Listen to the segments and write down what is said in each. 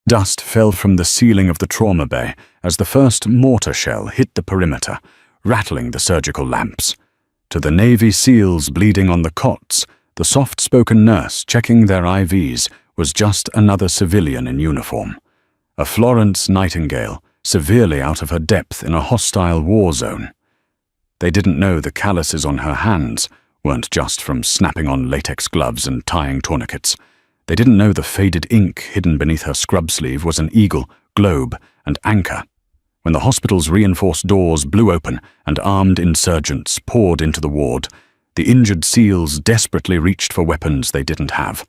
Dust fell from the ceiling of the trauma bay as the first mortar shell hit the perimeter, rattling the surgical lamps. To the Navy SEALs bleeding on the cots, the soft-spoken nurse checking their IVs was just another civilian in uniform. A Florence Nightingale, severely out of her depth in a hostile war zone. They didn't know the calluses on her hands weren't just from snapping on latex gloves and tying tourniquets. They didn't know the faded ink hidden beneath her scrub sleeve was an eagle, globe, and anchor. When the hospital's reinforced doors blew open and armed insurgents poured into the ward, the injured SEALs desperately reached for weapons they didn't have.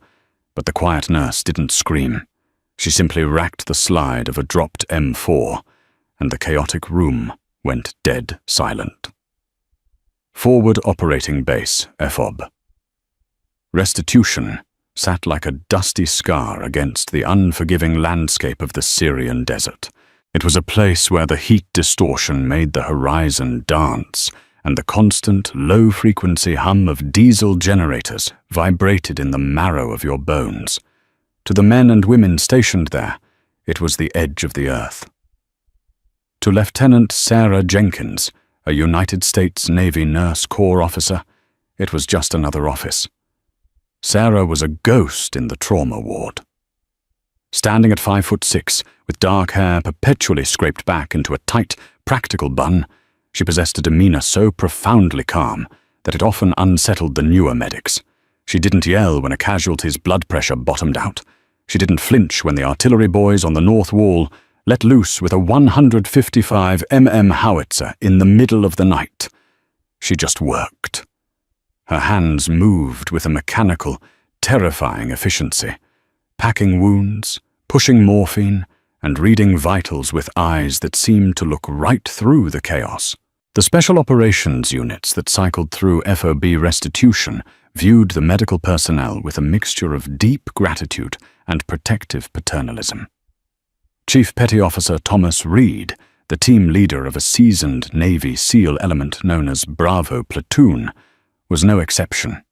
But the quiet nurse didn't scream. She simply racked the slide of a dropped M4, and the chaotic room went dead silent. Forward Operating Base, FOB. Restitution sat like a dusty scar against the unforgiving landscape of the Syrian desert. It was a place where the heat distortion made the horizon dance, and the constant, low-frequency hum of diesel generators vibrated in the marrow of your bones. To the men and women stationed there, it was the edge of the earth. To Lieutenant Sarah Jenkins, a United States Navy Nurse Corps officer, it was just another office. Sarah was a ghost in the trauma ward. Standing at 5'6", with dark hair perpetually scraped back into a tight, practical bun, she possessed a demeanor so profoundly calm that it often unsettled the newer medics. She didn't yell when a casualty's blood pressure bottomed out. She didn't flinch when the artillery boys on the north wall let loose with a 155 mm howitzer in the middle of the night. She just worked. Her hands moved with a mechanical, terrifying efficiency, packing wounds, pushing morphine, and reading vitals with eyes that seemed to look right through the chaos. The special operations units that cycled through FOB restitution viewed the medical personnel with a mixture of deep gratitude and protective paternalism. Chief Petty Officer Thomas Reed, the team leader of a seasoned Navy SEAL element known as Bravo Platoon, was no exception.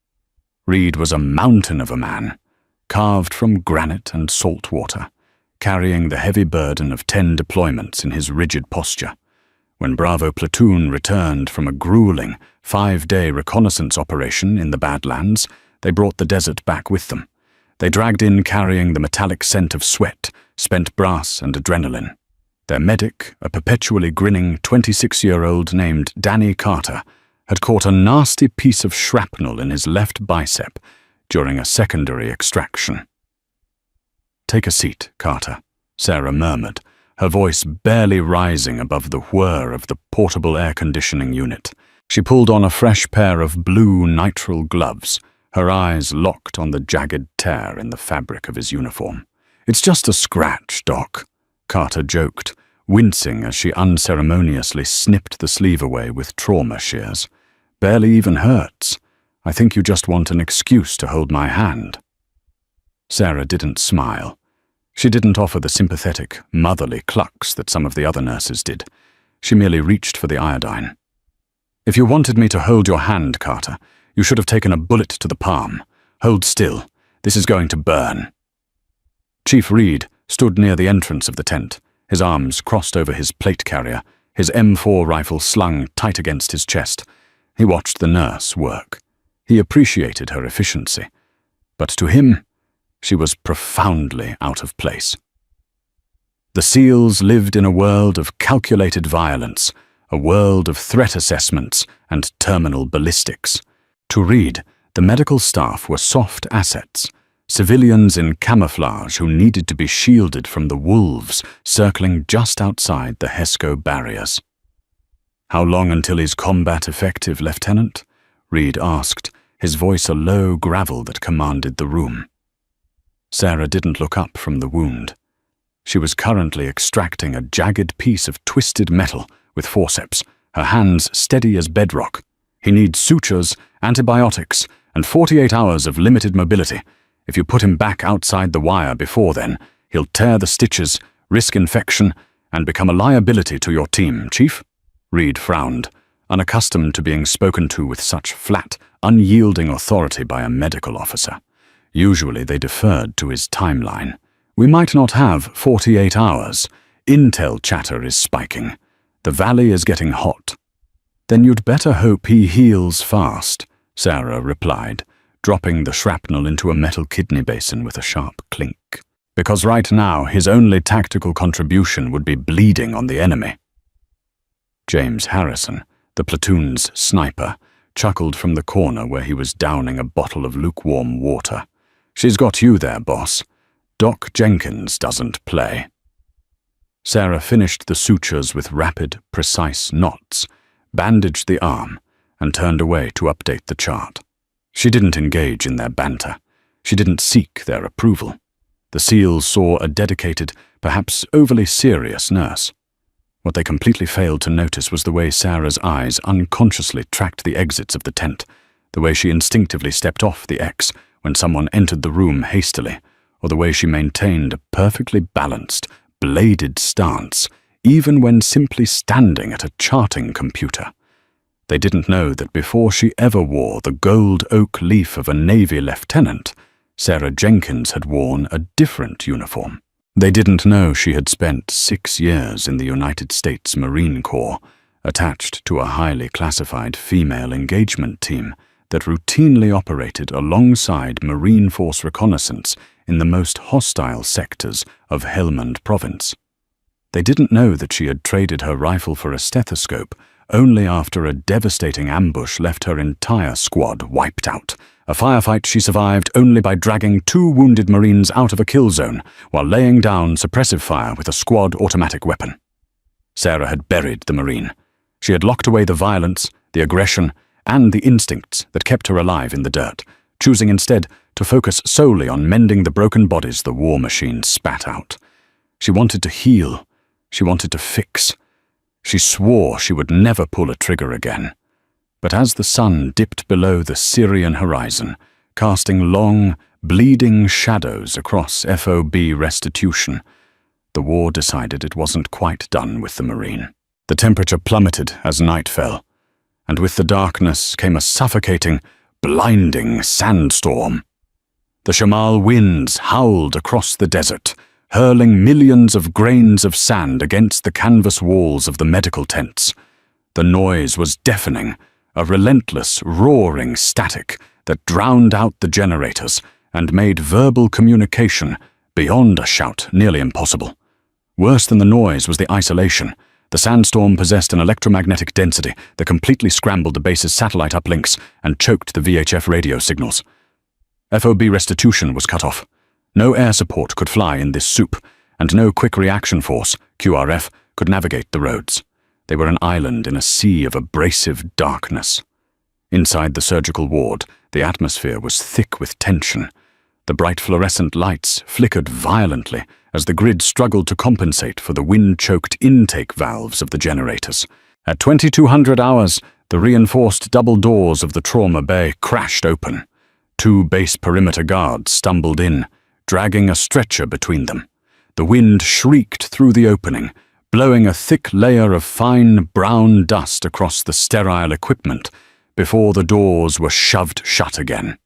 Reed was a mountain of a man, carved from granite and salt water, carrying the heavy burden of 10 deployments in his rigid posture. When Bravo Platoon returned from a grueling 5-day reconnaissance operation in the Badlands, they brought the desert back with them. They dragged in carrying the metallic scent of sweat, spent brass, and adrenaline. Their medic, a perpetually grinning 26-year-old named Danny Carter, had caught a nasty piece of shrapnel in his left bicep during a secondary extraction. "Take a seat, Carter," Sarah murmured, her voice barely rising above the whir of the portable air conditioning unit. She pulled on a fresh pair of blue nitrile gloves, her eyes locked on the jagged tear in the fabric of his uniform. "It's just a scratch, Doc," Carter joked, wincing as she unceremoniously snipped the sleeve away with trauma shears. "Barely even hurts. I think you just want an excuse to hold my hand." Sarah didn't smile. She didn't offer the sympathetic, motherly clucks that some of the other nurses did. She merely reached for the iodine. "If you wanted me to hold your hand, Carter, you should have taken a bullet to the palm. Hold still. This is going to burn." Chief Reed stood near the entrance of the tent, his arms crossed over his plate carrier, his M4 rifle slung tight against his chest. He watched the nurse work. He appreciated her efficiency. But to him, she was profoundly out of place. The SEALs lived in a world of calculated violence, a world of threat assessments and terminal ballistics. To Reed, the medical staff were soft assets, civilians in camouflage who needed to be shielded from the wolves circling just outside the HESCO barriers. "How long until he's combat effective, Lieutenant?" Reed asked, his voice a low gravel that commanded the room. Sarah didn't look up from the wound. She was currently extracting a jagged piece of twisted metal with forceps, her hands steady as bedrock. "He needs sutures, antibiotics, and 48 hours of limited mobility. If you put him back outside the wire before then, he'll tear the stitches, risk infection, and become a liability to your team, Chief." Reed frowned, unaccustomed to being spoken to with such flat, unyielding authority by a medical officer. Usually they deferred to his timeline. We might not have 48 hours. Intel chatter is spiking. The valley is getting hot. Then you'd better hope he heals fast, Sarah replied, dropping the shrapnel into a metal kidney basin with a sharp clink. Because right now his only tactical contribution would be bleeding on the enemy. James Harrison, the platoon's sniper, chuckled from the corner where he was downing a bottle of lukewarm water. She's got you there, boss. Doc Jenkins doesn't play. Sarah finished the sutures with rapid, precise knots, bandaged the arm, and turned away to update the chart. She didn't engage in their banter. She didn't seek their approval. The SEALs saw a dedicated, perhaps overly serious nurse. What they completely failed to notice was the way Sarah's eyes unconsciously tracked the exits of the tent, the way she instinctively stepped off the X when someone entered the room hastily, or the way she maintained a perfectly balanced, bladed stance, even when simply standing at a charting computer. They didn't know that before she ever wore the gold oak leaf of a Navy lieutenant, Sarah Jenkins had worn a different uniform. They didn't know she had spent 6 years in the United States Marine Corps, attached to a highly classified female engagement team that routinely operated alongside Marine Force reconnaissance in the most hostile sectors of Helmand Province. They didn't know that she had traded her rifle for a stethoscope only after a devastating ambush left her entire squad wiped out, a firefight she survived only by dragging 2 wounded Marines out of a kill zone while laying down suppressive fire with a squad automatic weapon. Sarah had buried the Marine. She had locked away the violence, the aggression, and the instincts that kept her alive in the dirt, choosing instead to focus solely on mending the broken bodies the war machine spat out. She wanted to heal. She wanted to fix. She swore she would never pull a trigger again. But as the sun dipped below the Syrian horizon, casting long, bleeding shadows across FOB restitution, the war decided it wasn't quite done with the Marine. The temperature plummeted as night fell, and with the darkness came a suffocating, blinding sandstorm. The Shamal winds howled across the desert, hurling millions of grains of sand against the canvas walls of the medical tents. The noise was deafening, a relentless, roaring static that drowned out the generators and made verbal communication beyond a shout nearly impossible. Worse than the noise was the isolation. The sandstorm possessed an electromagnetic density that completely scrambled the base's satellite uplinks and choked the VHF radio signals. FOB restitution was cut off. No air support could fly in this soup, and no quick reaction force, QRF, could navigate the roads. They were an island in a sea of abrasive darkness. Inside the surgical ward, the atmosphere was thick with tension. The bright fluorescent lights flickered violently as the grid struggled to compensate for the wind-choked intake valves of the generators. At 2200 hours, the reinforced double doors of the trauma bay crashed open. 2 base perimeter guards stumbled in, dragging a stretcher between them. The wind shrieked through the opening, blowing a thick layer of fine brown dust across the sterile equipment before the doors were shoved shut again.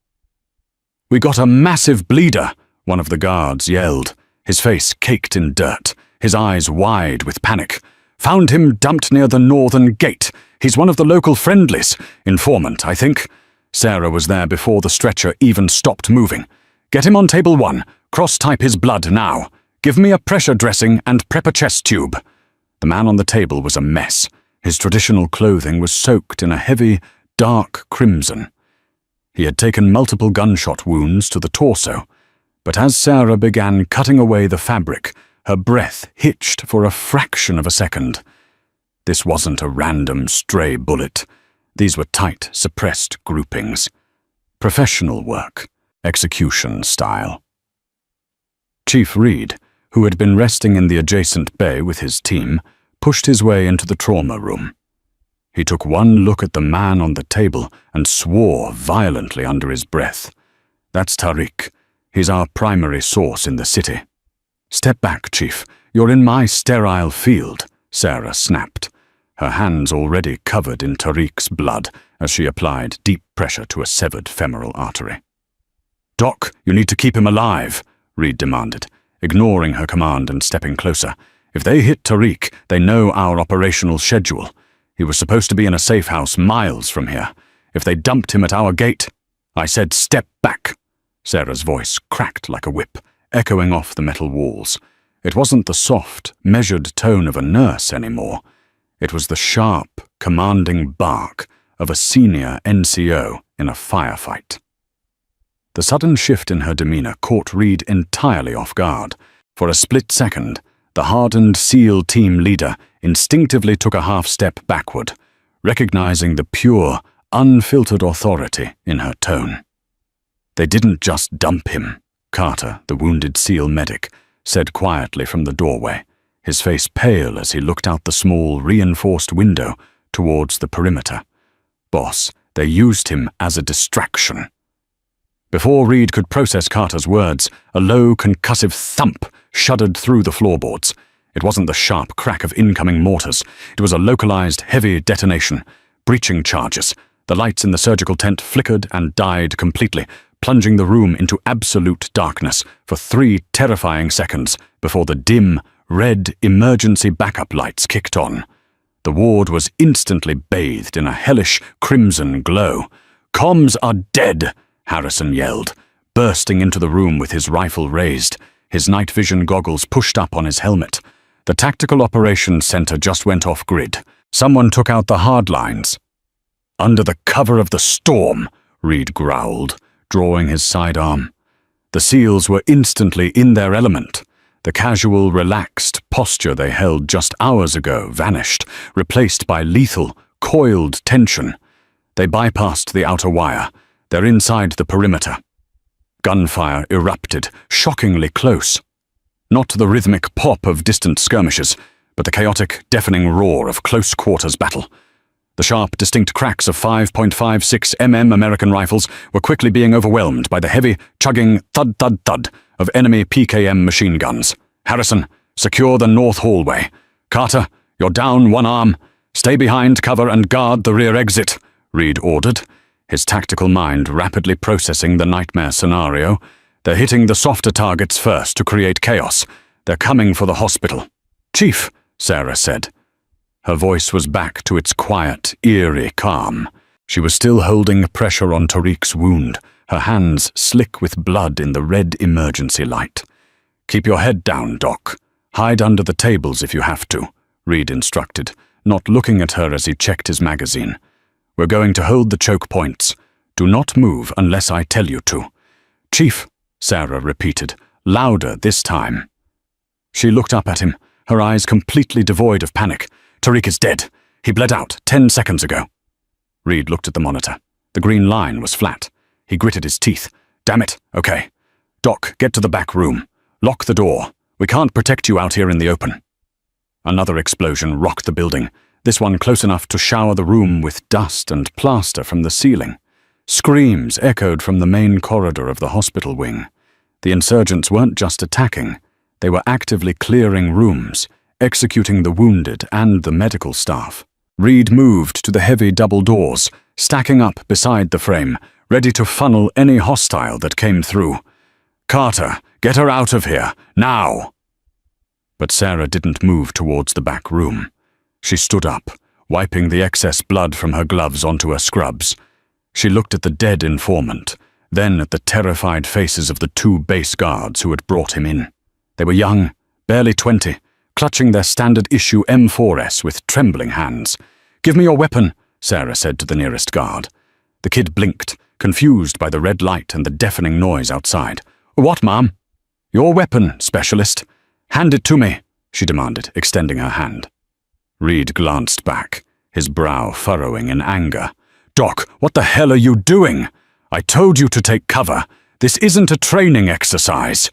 "We got a massive bleeder," one of the guards yelled, his face caked in dirt, his eyes wide with panic. "Found him dumped near the northern gate. He's one of the local friendlies. Informant, I think." Sarah was there before the stretcher even stopped moving. "Get him on table 1. Cross-type his blood now. Give me a pressure dressing and prep a chest tube." The man on the table was a mess. His traditional clothing was soaked in a heavy, dark crimson. He had taken multiple gunshot wounds to the torso, but as Sarah began cutting away the fabric, her breath hitched for a fraction of a second. This wasn't a random stray bullet. These were tight, suppressed groupings. Professional work, execution style. Chief Reed, who had been resting in the adjacent bay with his team, pushed his way into the trauma room. He took one look at the man on the table and swore violently under his breath. "That's Tariq. He's our primary source in the city." "Step back, Chief. You're in my sterile field," Sarah snapped, her hands already covered in Tariq's blood as she applied deep pressure to a severed femoral artery. "Doc, you need to keep him alive," Reed demanded. ignoring her command and stepping closer. "If they hit Tariq, they know our operational schedule. He was supposed to be in a safe house miles from here. If they dumped him at our gate—" "I said step back." Sarah's voice cracked like a whip, echoing off the metal walls. It wasn't the soft, measured tone of a nurse anymore. It was the sharp, commanding bark of a senior NCO in a firefight. The sudden shift in her demeanor caught Reed entirely off guard. For a split second, the hardened SEAL team leader instinctively took a half-step backward, recognizing the pure, unfiltered authority in her tone. "They didn't just dump him," Carter, the wounded SEAL medic, said quietly from the doorway, his face pale as he looked out the small, reinforced window towards the perimeter. "Boss, they used him as a distraction." Before Reed could process Carter's words, a low, concussive thump shuddered through the floorboards. It wasn't the sharp crack of incoming mortars. It was a localized, heavy detonation. Breaching charges. The lights in the surgical tent flickered and died completely, plunging the room into absolute darkness for 3 terrifying seconds before the dim, red emergency backup lights kicked on. The ward was instantly bathed in a hellish crimson glow. "Comms are dead!" Harrison yelled, bursting into the room with his rifle raised, his night vision goggles pushed up on his helmet. The tactical operations center just went off-grid. Someone took out the hard lines. "Under the cover of the storm," Reed growled, drawing his sidearm. The SEALs were instantly in their element. The casual, relaxed posture they held just hours ago vanished, replaced by lethal, coiled tension. They bypassed the outer wire. They're inside the perimeter. Gunfire erupted, shockingly close. Not the rhythmic pop of distant skirmishes, but the chaotic, deafening roar of close-quarters battle. The sharp, distinct cracks of 5.56 mm American rifles were quickly being overwhelmed by the heavy, chugging thud-thud-thud of enemy PKM machine guns. "Harrison, secure the north hallway. Carter, you're down one arm. Stay behind cover and guard the rear exit," Reed ordered, his tactical mind rapidly processing the nightmare scenario. "They're hitting the softer targets first to create chaos. They're coming for the hospital." "Chief," Sarah said. Her voice was back to its quiet, eerie calm. She was still holding pressure on Tariq's wound, her hands slick with blood in the red emergency light. "Keep your head down, Doc. Hide under the tables if you have to," Reed instructed, not looking at her as he checked his magazine. "We're going to hold the choke points. Do not move unless I tell you to." "Chief," Sarah repeated, louder this time. She looked up at him, her eyes completely devoid of panic. "Tariq is dead. He bled out 10 seconds ago." Reed looked at the monitor. The green line was flat. He gritted his teeth. "Damn it, okay. Doc, get to the back room. Lock the door. We can't protect you out here in the open." Another explosion rocked the building, this one close enough to shower the room with dust and plaster from the ceiling. Screams echoed from the main corridor of the hospital wing. The insurgents weren't just attacking. They were actively clearing rooms, executing the wounded and the medical staff. Reed moved to the heavy double doors, stacking up beside the frame, ready to funnel any hostile that came through. "Carter, get her out of here, now!" But Sarah didn't move towards the back room. She stood up, wiping the excess blood from her gloves onto her scrubs. She looked at the dead informant, then at the terrified faces of the 2 base guards who had brought him in. They were young, barely 20, clutching their standard-issue M4S with trembling hands. "Give me your weapon," Sarah said to the nearest guard. The kid blinked, confused by the red light and the deafening noise outside. "What, Mom?" "Your weapon, Specialist. Hand it to me," she demanded, extending her hand. Reed glanced back, his brow furrowing in anger. "Doc, what the hell are you doing? I told you to take cover. This isn't a training exercise."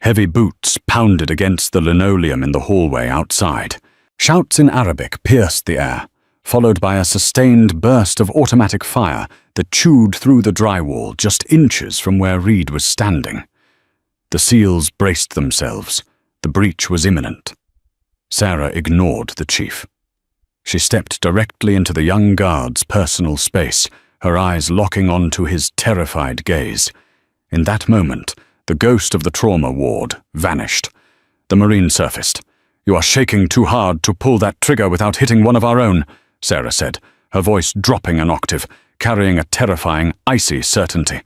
Heavy boots pounded against the linoleum in the hallway outside. Shouts in Arabic pierced the air, followed by a sustained burst of automatic fire that chewed through the drywall just inches from where Reed was standing. The SEALs braced themselves. The breach was imminent. Sarah ignored the chief. She stepped directly into the young guard's personal space, her eyes locking onto his terrified gaze. In that moment, The ghost of the trauma ward vanished. The Marine surfaced. "You are shaking too hard to pull that trigger without hitting one of our own," Sarah said, her voice dropping an octave, carrying a terrifying, icy certainty.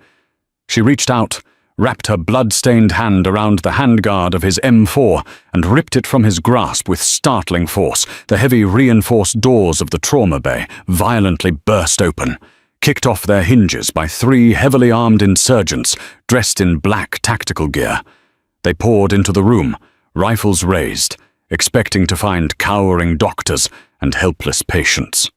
She reached out, wrapped her blood-stained hand around the handguard of his M4 and ripped it from his grasp with startling force. The heavy reinforced doors of the trauma bay violently burst open, kicked off their hinges by 3 heavily armed insurgents dressed in black tactical gear. They poured into the room, rifles raised, expecting to find cowering doctors and helpless patients.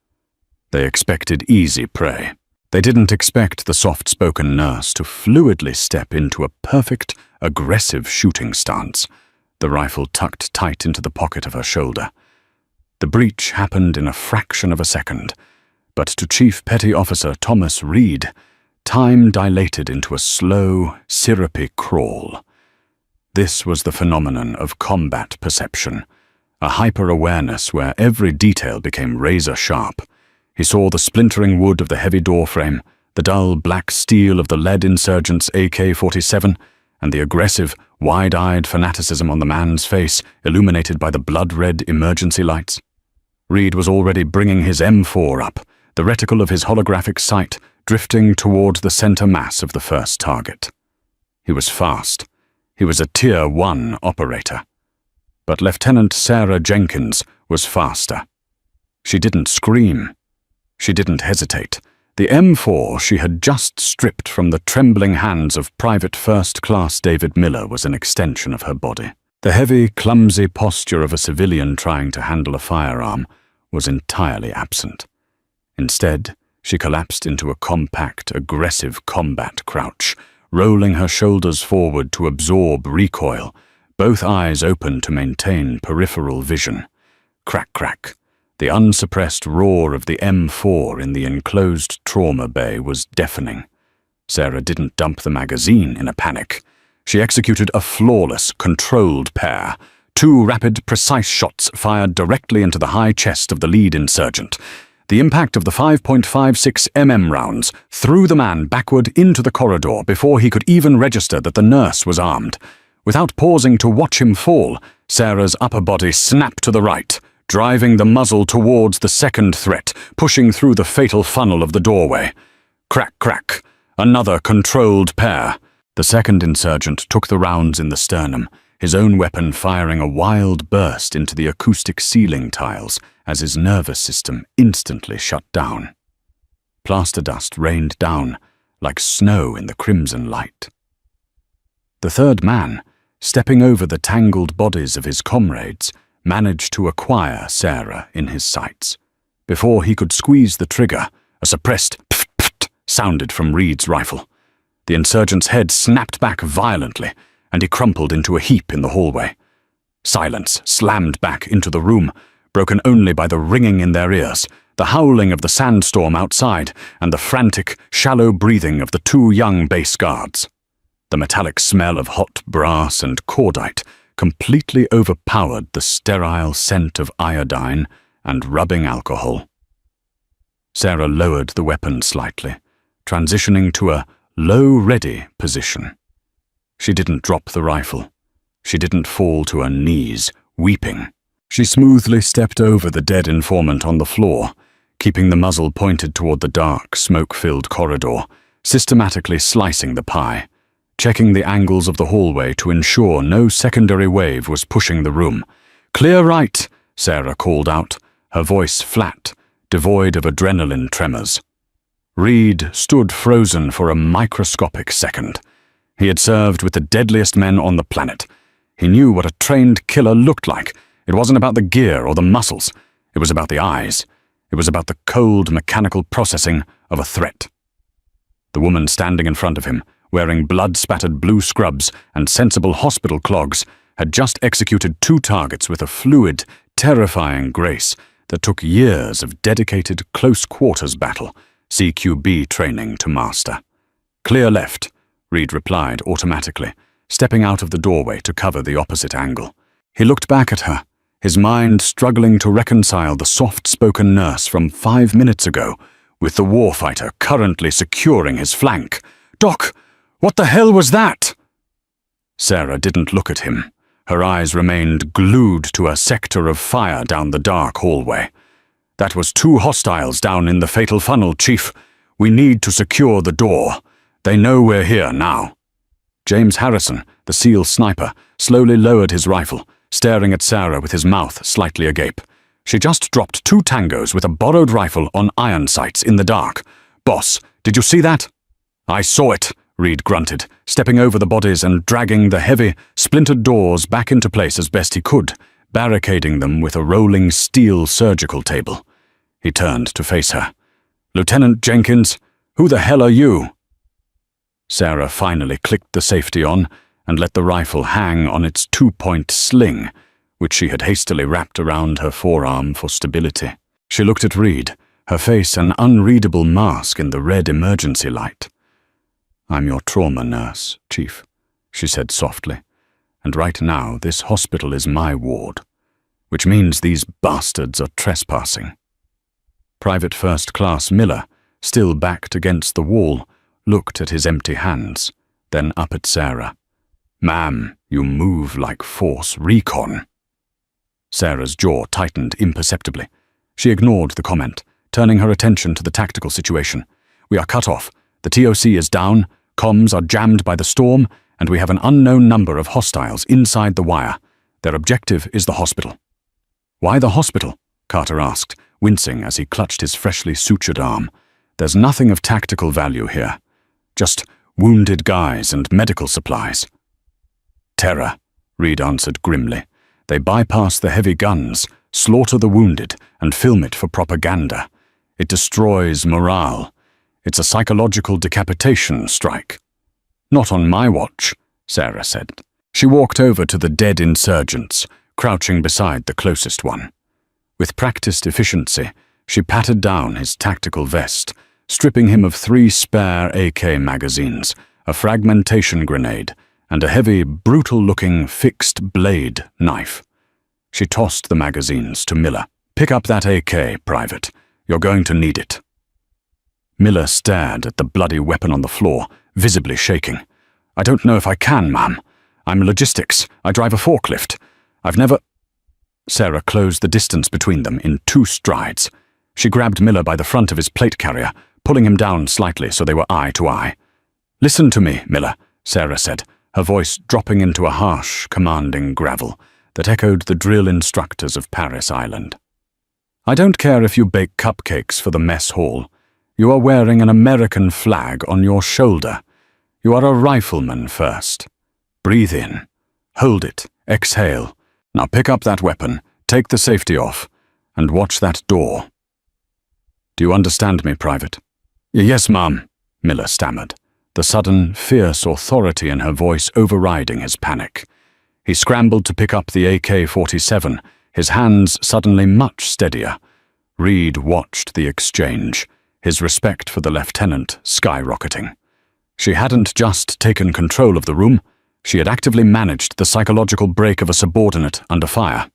They expected easy prey. They didn't expect the soft-spoken nurse to fluidly step into a perfect, aggressive shooting stance, the rifle tucked tight into the pocket of her shoulder. The breach happened in a fraction of a second, but to Chief Petty Officer Thomas Reed, time dilated into a slow, syrupy crawl. This was the phenomenon of combat perception, a hyper-awareness where every detail became razor-sharp. He saw the splintering wood of the heavy doorframe, the dull black steel of the lead insurgent's AK-47, and the aggressive, wide-eyed fanaticism on the man's face, illuminated by the blood-red emergency lights. Reed was already bringing his M4 up, the reticle of his holographic sight drifting toward the center mass of the first target. He was fast. He was a Tier 1 operator. But Lieutenant Sarah Jenkins was faster. She didn't scream. She didn't hesitate. The M4 she had just stripped from the trembling hands of Private First Class David Miller was an extension of her body. The heavy, clumsy posture of a civilian trying to handle a firearm was entirely absent. Instead, she collapsed into a compact, aggressive combat crouch, rolling her shoulders forward to absorb recoil, both eyes open to maintain peripheral vision. Crack, crack. The unsuppressed roar of the M4 in the enclosed trauma bay was deafening. Sarah didn't dump the magazine in a panic. She executed a flawless, controlled pair. 2 rapid, precise shots fired directly into the high chest of the lead insurgent. The impact of the 5.56 mm rounds threw the man backward into the corridor before he could even register that the nurse was armed. Without pausing to watch him fall, Sarah's upper body snapped to the right, driving the muzzle towards the second threat, pushing through the fatal funnel of the doorway. Crack, crack. Another controlled pair. The second insurgent took the rounds in the sternum, his own weapon firing a wild burst into the acoustic ceiling tiles as his nervous system instantly shut down. Plaster dust rained down like snow in the crimson light. The third man, stepping over the tangled bodies of his comrades, managed to acquire Sarah in his sights. Before he could squeeze the trigger, a suppressed pft pft sounded from Reed's rifle. The insurgent's head snapped back violently, and he crumpled into a heap in the hallway. Silence slammed back into the room, broken only by the ringing in their ears, the howling of the sandstorm outside, and the frantic, shallow breathing of the 2 young base guards. The metallic smell of hot brass and cordite completely overpowered the sterile scent of iodine and rubbing alcohol. Sarah lowered the weapon slightly, transitioning to a low-ready position. She didn't drop the rifle. She didn't fall to her knees, weeping. She smoothly stepped over the dead informant on the floor, keeping the muzzle pointed toward the dark, smoke-filled corridor, systematically slicing the pie, checking the angles of the hallway to ensure no secondary wave was pushing the room. "Clear right," Sarah called out, her voice flat, devoid of adrenaline tremors. Reed stood frozen for a microscopic second. He had served with the deadliest men on the planet. He knew what a trained killer looked like. It wasn't about the gear or the muscles. It was about the eyes. It was about the cold mechanical processing of a threat. The woman standing in front of him, wearing blood-spattered blue scrubs and sensible hospital clogs, had just executed 2 targets with a fluid, terrifying grace that took years of dedicated close-quarters battle, CQB training to master. "Clear left," Reed replied automatically, stepping out of the doorway to cover the opposite angle. He looked back at her, his mind struggling to reconcile the soft-spoken nurse from 5 minutes ago with the warfighter currently securing his flank. "Doc, what the hell was that?" Sarah didn't look at him. Her eyes remained glued to a sector of fire down the dark hallway. "That was 2 hostiles down in the fatal funnel, Chief. We need to secure the door. They know we're here now." James Harrison, the SEAL sniper, slowly lowered his rifle, staring at Sarah with his mouth slightly agape. She just dropped 2 tangos with a borrowed rifle on iron sights in the dark. "Boss, did you see that?" "I saw it," Reed grunted, stepping over the bodies and dragging the heavy, splintered doors back into place as best he could, barricading them with a rolling steel surgical table. He turned to face her. "Lieutenant Jenkins, who the hell are you?" Sarah finally clicked the safety on and let the rifle hang on its 2-point sling, which she had hastily wrapped around her forearm for stability. She looked at Reed, her face an unreadable mask in the red emergency light. "I'm your trauma nurse, Chief," she said softly, "and right now this hospital is my ward, which means these bastards are trespassing." Private First Class Miller, still backed against the wall, looked at his empty hands, then up at Sarah. "Ma'am, you move like Force Recon." Sarah's jaw tightened imperceptibly. She ignored the comment, turning her attention to the tactical situation. "We are cut off. The TOC is down, comms are jammed by the storm, and we have an unknown number of hostiles inside the wire. Their objective is the hospital." "Why the hospital?" Carter asked, wincing as he clutched his freshly sutured arm. "There's nothing of tactical value here. Just wounded guys and medical supplies." "Terror," Reed answered grimly. "They bypass the heavy guns, slaughter the wounded, and film it for propaganda. It destroys morale. It's a psychological decapitation strike." "Not on my watch," Sarah said. She walked over to the dead insurgents, crouching beside the closest one. With practiced efficiency, she patted down his tactical vest, stripping him of 3 spare AK magazines, a fragmentation grenade, and a heavy, brutal-looking fixed blade knife. She tossed the magazines to Miller. "Pick up that AK, Private. You're going to need it." Miller stared at the bloody weapon on the floor, visibly shaking. "I don't know if I can, ma'am. I'm logistics. I drive a forklift. I've never—" Sarah closed the distance between them in 2 strides. She grabbed Miller by the front of his plate carrier, pulling him down slightly so they were eye to eye. "Listen to me, Miller," Sarah said, her voice dropping into a harsh, commanding gravel that echoed the drill instructors of Paris Island. "I don't care if you bake cupcakes for the mess hall. You are wearing an American flag on your shoulder. You are a rifleman first. Breathe in. Hold it. Exhale. Now pick up that weapon, take the safety off, and watch that door." "Do you understand me, Private?" "Yes, ma'am," Miller stammered, the sudden, fierce authority in her voice overriding his panic. He scrambled to pick up the AK-47, his hands suddenly much steadier. Reed watched the exchange, his respect for the lieutenant skyrocketing. She hadn't just taken control of the room, she had actively managed the psychological break of a subordinate under fire.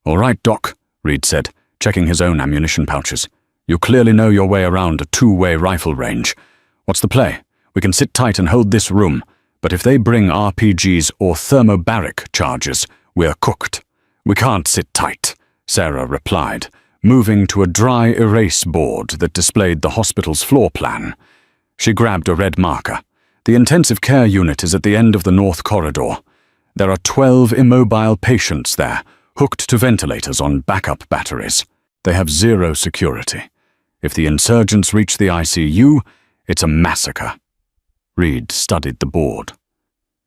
"All right, Doc," Reed said, checking his own ammunition pouches. "You clearly know your way around a 2-way rifle range. What's the play? We can sit tight and hold this room, but if they bring RPGs or thermobaric charges, we're cooked." "We can't sit tight," Sarah replied, moving to a dry erase board that displayed the hospital's floor plan. She grabbed a red marker. "The intensive care unit is at the end of the north corridor. There are 12 immobile patients there, hooked to ventilators on backup batteries. They have 0 security. If the insurgents reach the ICU, it's a massacre." Reed studied the board.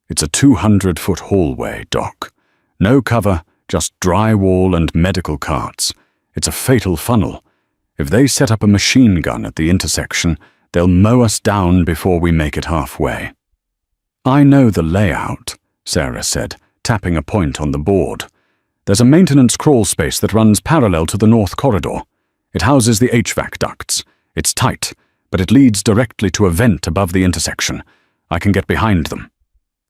"It's a 200-foot hallway, Doc. No cover, just drywall and medical carts. It's a fatal funnel. If they set up a machine gun at the intersection, they'll mow us down before we make it halfway." "I know the layout," Sarah said, tapping a point on the board. "There's a maintenance crawl space that runs parallel to the north corridor. It houses the HVAC ducts. It's tight, but it leads directly to a vent above the intersection. I can get behind them."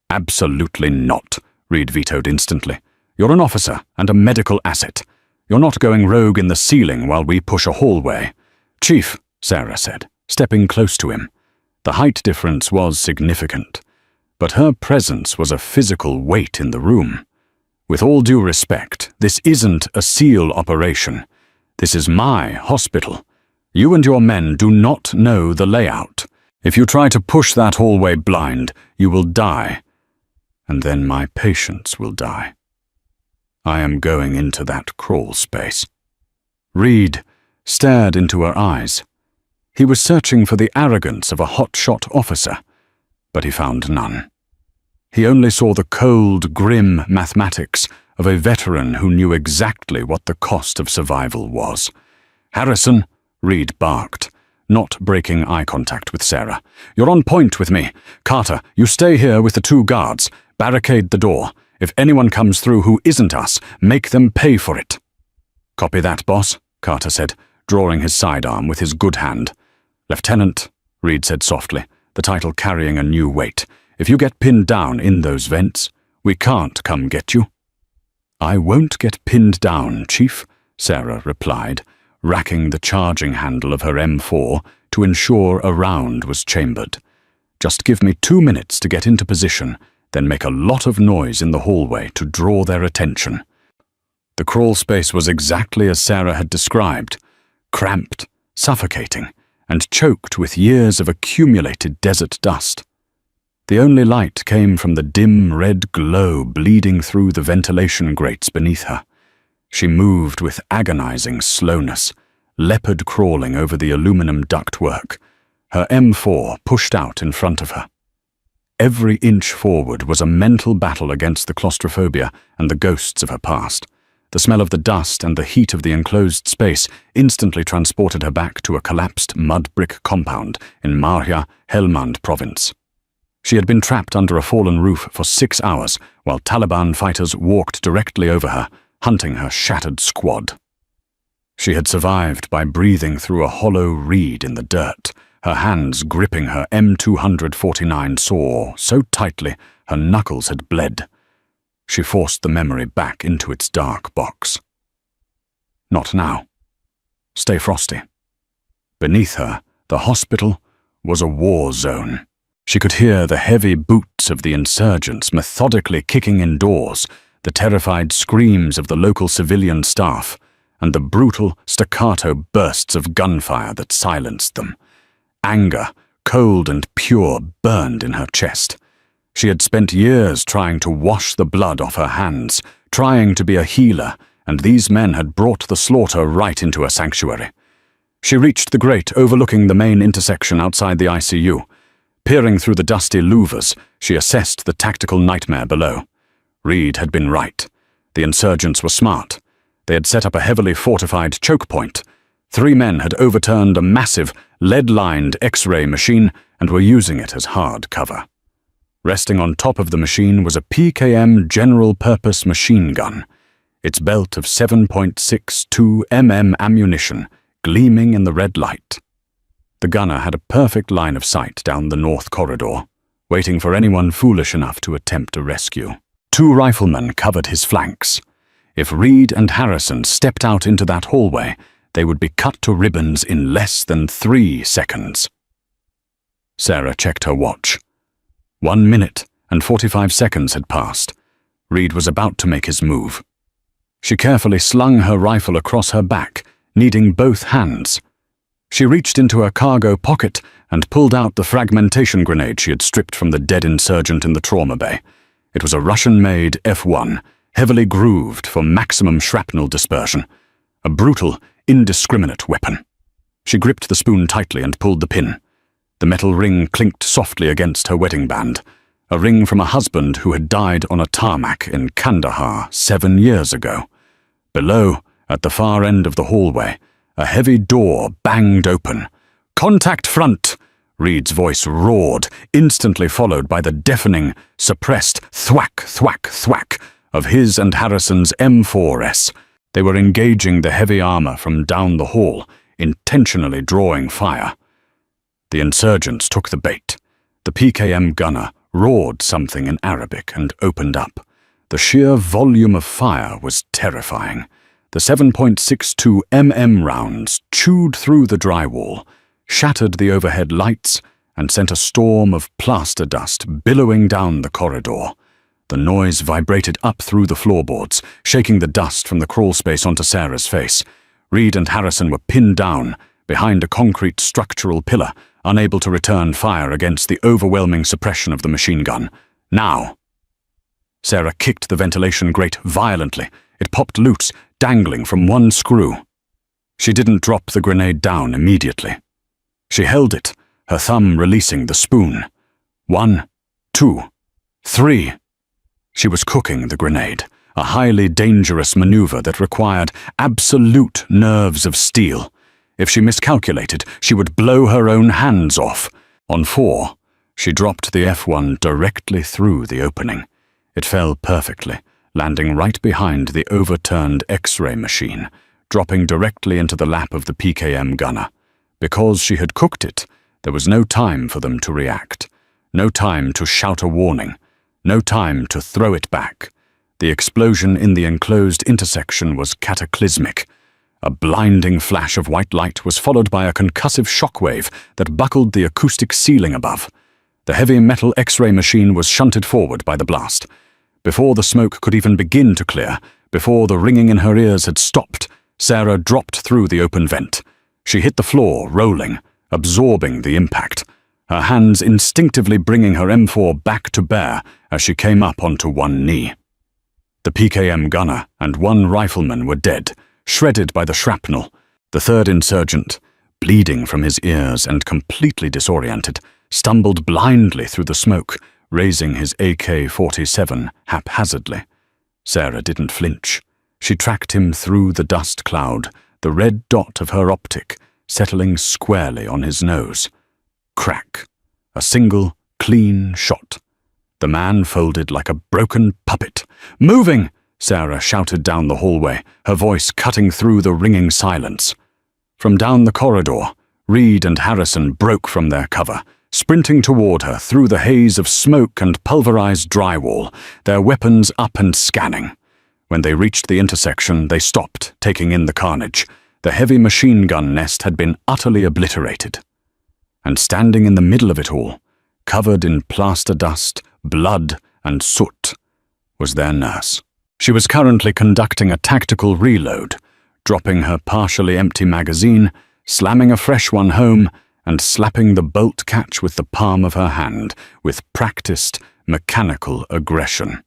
"Absolutely not," Reed vetoed instantly. "You're an officer and a medical asset. You're not going rogue in the ceiling while we push a hallway." "Chief," Sarah said, stepping close to him. The height difference was significant. but her presence was a physical weight in the room. With all due respect, this isn't a SEAL operation. This is my hospital. You and your men do not know the layout. If you try to push that hallway blind, you will die. And then my patients will die. I am going into that crawl space. Reed stared into her eyes. He was searching for the arrogance of a hotshot officer, but he found none. He only saw the cold, grim mathematics of a veteran who knew exactly what the cost of survival was. "Harrison," Reed barked, not breaking eye contact with Sarah. "You're on point with me. Carter, you stay here with the 2 guards. Barricade the door. If anyone comes through who isn't us, make them pay for it." "Copy that, boss," Carter said, drawing his sidearm with his good hand. "Lieutenant," Reed said softly, the title carrying a new weight, "if you get pinned down in those vents, we can't come get you." "I won't get pinned down, Chief," Sarah replied, racking the charging handle of her M4 to ensure a round was chambered. "Just give me 2 minutes to get into position, then make a lot of noise in the hallway to draw their attention." The crawl space was exactly as Sarah had described, cramped, suffocating, and choked with years of accumulated desert dust. The only light came from the dim red glow bleeding through the ventilation grates beneath her. She moved with agonizing slowness, leopard crawling over the aluminum ductwork, her M4 pushed out in front of her. Every inch forward was a mental battle against the claustrophobia and the ghosts of her past. The smell of the dust and the heat of the enclosed space instantly transported her back to a collapsed mud-brick compound in Marja, Helmand province. She had been trapped under a fallen roof for 6 hours while Taliban fighters walked directly over her, hunting her shattered squad. She had survived by breathing through a hollow reed in the dirt, her hands gripping her M249 saw so tightly her knuckles had bled. She forced the memory back into its dark box. Not now. Stay frosty. Beneath her, the hospital was a war zone. She could hear the heavy boots of the insurgents methodically kicking in doors, the terrified screams of the local civilian staff, and the brutal staccato bursts of gunfire that silenced them. Anger, cold and pure, burned in her chest. She had spent years trying to wash the blood off her hands, trying to be a healer, and these men had brought the slaughter right into her sanctuary. She reached the grate overlooking the main intersection outside the ICU. Peering through the dusty louvers, she assessed the tactical nightmare below. Reed had been right. The insurgents were smart. They had set up a heavily fortified choke point. 3 men had overturned a massive, lead-lined X-ray machine and were using it as hard cover. Resting on top of the machine was a PKM general-purpose machine gun, its belt of 7.62 mm ammunition gleaming in the red light. The gunner had a perfect line of sight down the north corridor, waiting for anyone foolish enough to attempt a rescue. 2 riflemen covered his flanks. If Reed and Harrison stepped out into that hallway, they would be cut to ribbons in less than 3 seconds. Sarah checked her watch. 1 minute and 45 seconds had passed. Reed was about to make his move. She carefully slung her rifle across her back, needing both hands. She reached into her cargo pocket and pulled out the fragmentation grenade she had stripped from the dead insurgent in the trauma bay. It was a Russian-made F1, heavily grooved for maximum shrapnel dispersion. A brutal, indiscriminate weapon. She gripped the spoon tightly and pulled the pin. The metal ring clinked softly against her wedding band, a ring from a husband who had died on a tarmac in Kandahar 7 years ago. Below, at the far end of the hallway, a heavy door banged open. "Contact front!" Reed's voice roared, instantly followed by the deafening, suppressed thwack, thwack, thwack of his and Harrison's M4S. They were engaging the heavy armor from down the hall, intentionally drawing fire. The insurgents took the bait. The PKM gunner roared something in Arabic and opened up. The sheer volume of fire was terrifying. The 7.62 mm rounds chewed through the drywall, shattered the overhead lights, and sent a storm of plaster dust billowing down the corridor. The noise vibrated up through the floorboards, shaking the dust from the crawl space onto Sarah's face. Reed and Harrison were pinned down behind a concrete structural pillar, unable to return fire against the overwhelming suppression of the machine gun. Now! Sarah kicked the ventilation grate violently. It popped loose, dangling from one screw. She didn't drop the grenade down immediately. She held it, her thumb releasing the spoon. 1, 2, 3. She was cooking the grenade, a highly dangerous maneuver that required absolute nerves of steel. If she miscalculated, she would blow her own hands off. On 4, she dropped the F1 directly through the opening. It fell perfectly, landing right behind the overturned X-ray machine, dropping directly into the lap of the PKM gunner. Because she had cooked it, there was no time for them to react. No time to shout a warning. No time to throw it back. The explosion in the enclosed intersection was cataclysmic. A blinding flash of white light was followed by a concussive shockwave that buckled the acoustic ceiling above. The heavy metal X-ray machine was shunted forward by the blast. Before the smoke could even begin to clear, before the ringing in her ears had stopped, Sarah dropped through the open vent. She hit the floor, rolling, absorbing the impact, her hands instinctively bringing her M4 back to bear as she came up onto one knee. The PKM gunner and one rifleman were dead, shredded by the shrapnel. The third insurgent, bleeding from his ears and completely disoriented, stumbled blindly through the smoke, raising his AK-47 haphazardly. Sarah didn't flinch. She tracked him through the dust cloud, the red dot of her optic settling squarely on his nose. Crack. A single, clean shot. The man folded like a broken puppet. "Moving!" Sarah shouted down the hallway, her voice cutting through the ringing silence. From down the corridor, Reed and Harrison broke from their cover, sprinting toward her through the haze of smoke and pulverized drywall, their weapons up and scanning. When they reached the intersection, they stopped, taking in the carnage. The heavy machine gun nest had been utterly obliterated. And standing in the middle of it all, covered in plaster dust, blood, and soot, was their nurse. She was currently conducting a tactical reload, dropping her partially empty magazine, slamming a fresh one home, and slapping the bolt catch with the palm of her hand with practiced, mechanical aggression.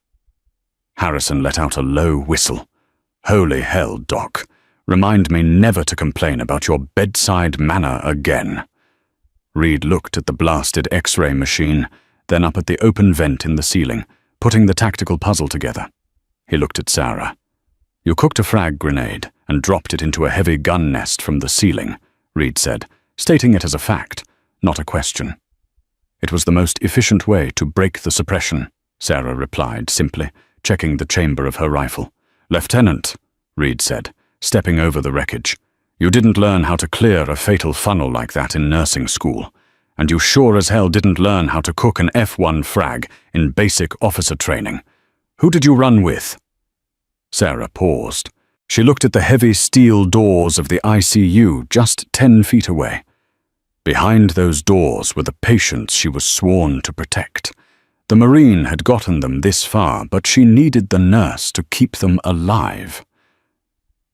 Harrison let out a low whistle. "Holy hell, Doc. Remind me never to complain about your bedside manner again." Reed looked at the blasted X-ray machine, then up at the open vent in the ceiling, putting the tactical puzzle together. He looked at Sarah. "You cooked a frag grenade and dropped it into a heavy gun nest from the ceiling," Reed said, stating it as a fact, not a question. "It was the most efficient way to break the suppression," Sarah replied simply, checking the chamber of her rifle. "Lieutenant," Reed said, stepping over the wreckage, "you didn't learn how to clear a fatal funnel like that in nursing school, and you sure as hell didn't learn how to cook an F1 frag in basic officer training. Who did you run with?" Sarah paused. She looked at the heavy steel doors of the ICU just 10 feet away. Behind those doors were the patients she was sworn to protect. The Marine had gotten them this far, but she needed the nurse to keep them alive.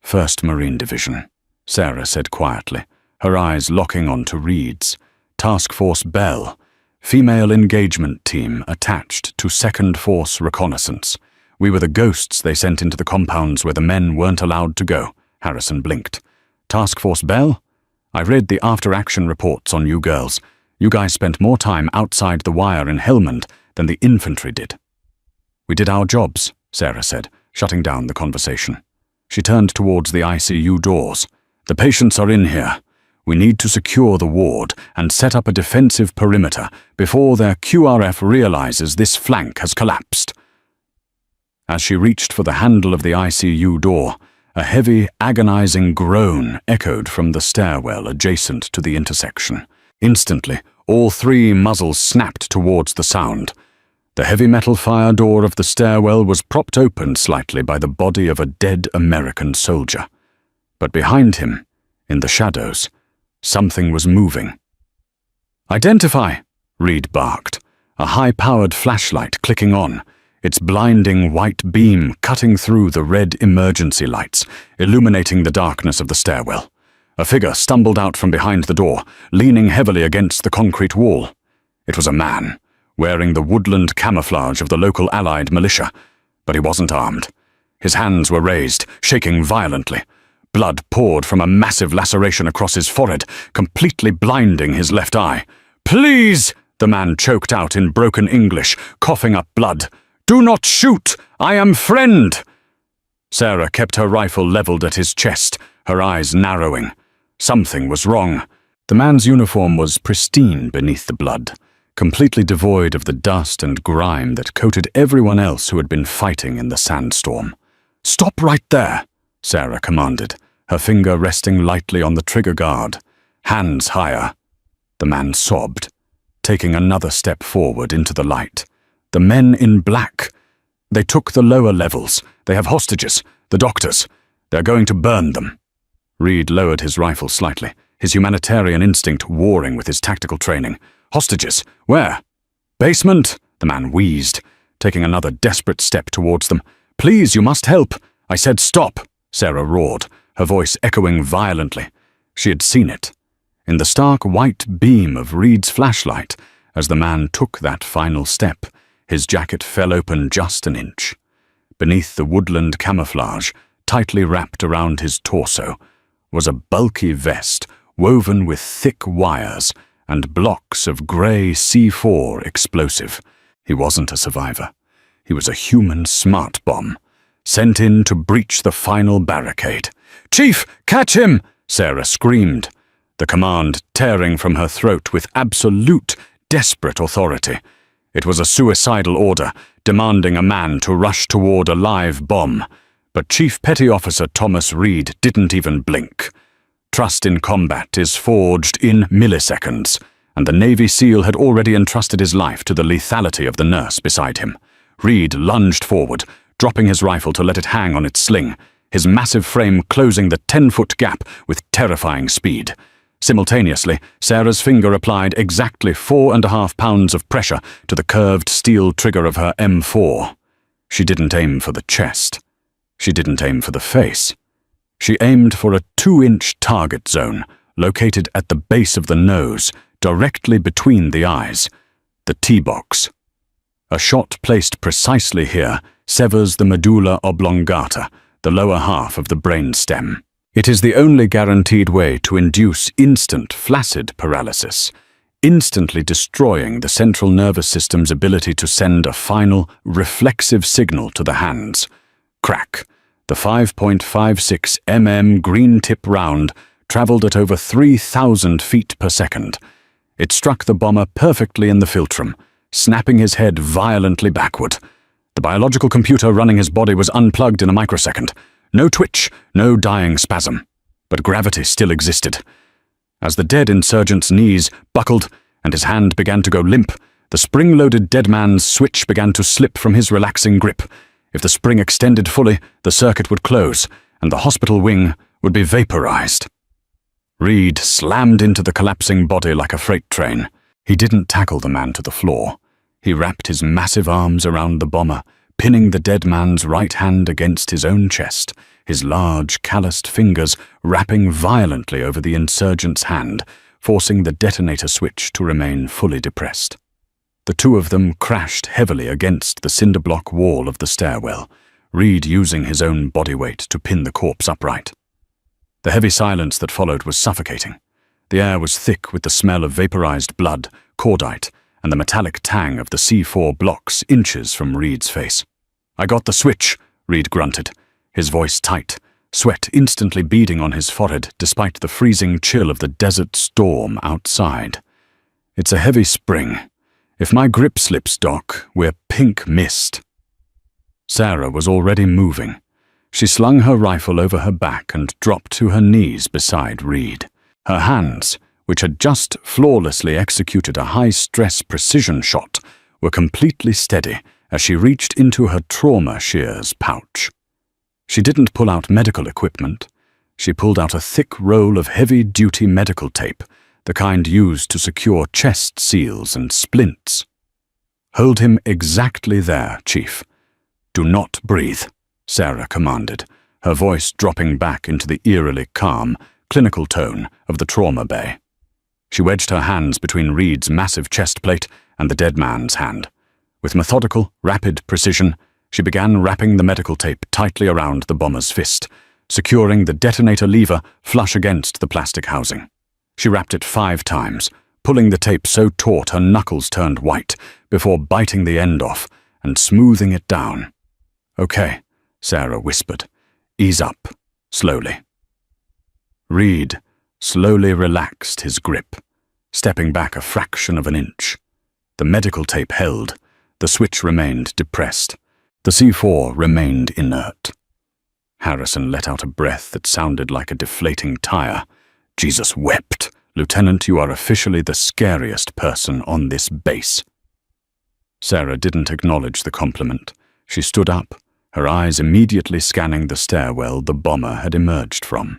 "1st Marine Division," Sarah said quietly, her eyes locking onto Reed's. "Task Force Bell, female engagement team attached to 2nd Force Reconnaissance. We were the ghosts they sent into the compounds where the men weren't allowed to go." Harrison blinked. "Task Force Bell? I read the after-action reports on you girls. You guys spent more time outside the wire in Helmand than the infantry did." "We did our jobs," Sarah said, shutting down the conversation. She turned towards the ICU doors. "The patients are in here. We need to secure the ward and set up a defensive perimeter before their QRF realizes this flank has collapsed." As she reached for the handle of the ICU door, a heavy, agonizing groan echoed from the stairwell adjacent to the intersection. Instantly, all 3 muzzles snapped towards the sound. The heavy metal fire door of the stairwell was propped open slightly by the body of a dead American soldier. But behind him, in the shadows, something was moving. "Identify!" Reed barked, a high-powered flashlight clicking on, its blinding white beam cutting through the red emergency lights, illuminating the darkness of the stairwell. A figure stumbled out from behind the door, leaning heavily against the concrete wall. It was a man, wearing the woodland camouflage of the local Allied militia, but he wasn't armed. His hands were raised, shaking violently. Blood poured from a massive laceration across his forehead, completely blinding his left eye. "Please!" the man choked out in broken English, coughing up blood. "Do not shoot! I am friend!" Sarah kept her rifle leveled at his chest, her eyes narrowing. Something was wrong. The man's uniform was pristine beneath the blood, completely devoid of the dust and grime that coated everyone else who had been fighting in the sandstorm. "Stop right there," Sarah commanded, her finger resting lightly on the trigger guard. "Hands higher." The man sobbed, taking another step forward into the light. "The men in black. They took the lower levels. They have hostages. The doctors. They're going to burn them." Reed lowered his rifle slightly, his humanitarian instinct warring with his tactical training. "Hostages? Where?" "Basement," the man wheezed, taking another desperate step towards them. "Please, you must help." "I said stop," Sarah roared, her voice echoing violently. She had seen it. In the stark white beam of Reed's flashlight, as the man took that final step, his jacket fell open just an inch. Beneath the woodland camouflage, tightly wrapped around his torso, was a bulky vest woven with thick wires and blocks of grey C4 explosive. He wasn't a survivor. He was a human smart bomb, sent in to breach the final barricade. "Chief, catch him!" Sarah screamed, the command tearing from her throat with absolute, desperate authority. It was a suicidal order, demanding a man to rush toward a live bomb. But Chief Petty Officer Thomas Reed didn't even blink. Trust in combat is forged in milliseconds, and the Navy SEAL had already entrusted his life to the lethality of the nurse beside him. Reed lunged forward, dropping his rifle to let it hang on its sling, his massive frame closing the 10-foot gap with terrifying speed. Simultaneously, Sarah's finger applied exactly 4.5 pounds of pressure to the curved steel trigger of her M4. She didn't aim for the chest. She didn't aim for the face. She aimed for a 2-inch target zone, located at the base of the nose, directly between the eyes, the T-box. A shot placed precisely here severs the medulla oblongata, the lower half of the brain stem. It is the only guaranteed way to induce instant flaccid paralysis, instantly destroying the central nervous system's ability to send a final, reflexive signal to the hands. Crack. The 5.56 mm green tip round traveled at over 3,000 feet per second. It struck the bomber perfectly in the philtrum, snapping his head violently backward. The biological computer running his body was unplugged in a microsecond. No twitch, no dying spasm. But gravity still existed. As the dead insurgent's knees buckled and his hand began to go limp, the spring-loaded dead man's switch began to slip from his relaxing grip. If the spring extended fully, the circuit would close, and the hospital wing would be vaporized. Reed slammed into the collapsing body like a freight train. He didn't tackle the man to the floor. He wrapped his massive arms around the bomber, pinning the dead man's right hand against his own chest, his large, calloused fingers rapping violently over the insurgent's hand, forcing the detonator switch to remain fully depressed. The two of them crashed heavily against the cinder block wall of the stairwell, Reed using his own body weight to pin the corpse upright. The heavy silence that followed was suffocating. The air was thick with the smell of vaporized blood, cordite, and the metallic tang of the C4 blocks inches from Reed's face. "I got the switch," Reed grunted, his voice tight, sweat instantly beading on his forehead despite the freezing chill of the desert storm outside. "It's a heavy spring. If my grip slips, Doc, we're pink mist." Sarah was already moving. She slung her rifle over her back and dropped to her knees beside Reed. Her hands, which had just flawlessly executed a high-stress precision shot, were completely steady as she reached into her trauma shears pouch. She didn't pull out medical equipment. She pulled out a thick roll of heavy-duty medical tape, the kind used to secure chest seals and splints. "Hold him exactly there, Chief. Do not breathe," Sarah commanded, her voice dropping back into the eerily calm, clinical tone of the trauma bay. She wedged her hands between Reed's massive chest plate and the dead man's hand. With methodical, rapid precision, she began wrapping the medical tape tightly around the bomber's fist, securing the detonator lever flush against the plastic housing. She wrapped it 5 times, pulling the tape so taut her knuckles turned white before biting the end off and smoothing it down. "Okay," Sarah whispered. "Ease up, slowly." Reed slowly relaxed his grip, stepping back a fraction of an inch. The medical tape held. The switch remained depressed. The C4 remained inert. Harrison let out a breath that sounded like a deflating tire. Jesus wept. "Lieutenant, you are officially the scariest person on this base." Sarah didn't acknowledge the compliment. She stood up, her eyes immediately scanning the stairwell the bomber had emerged from.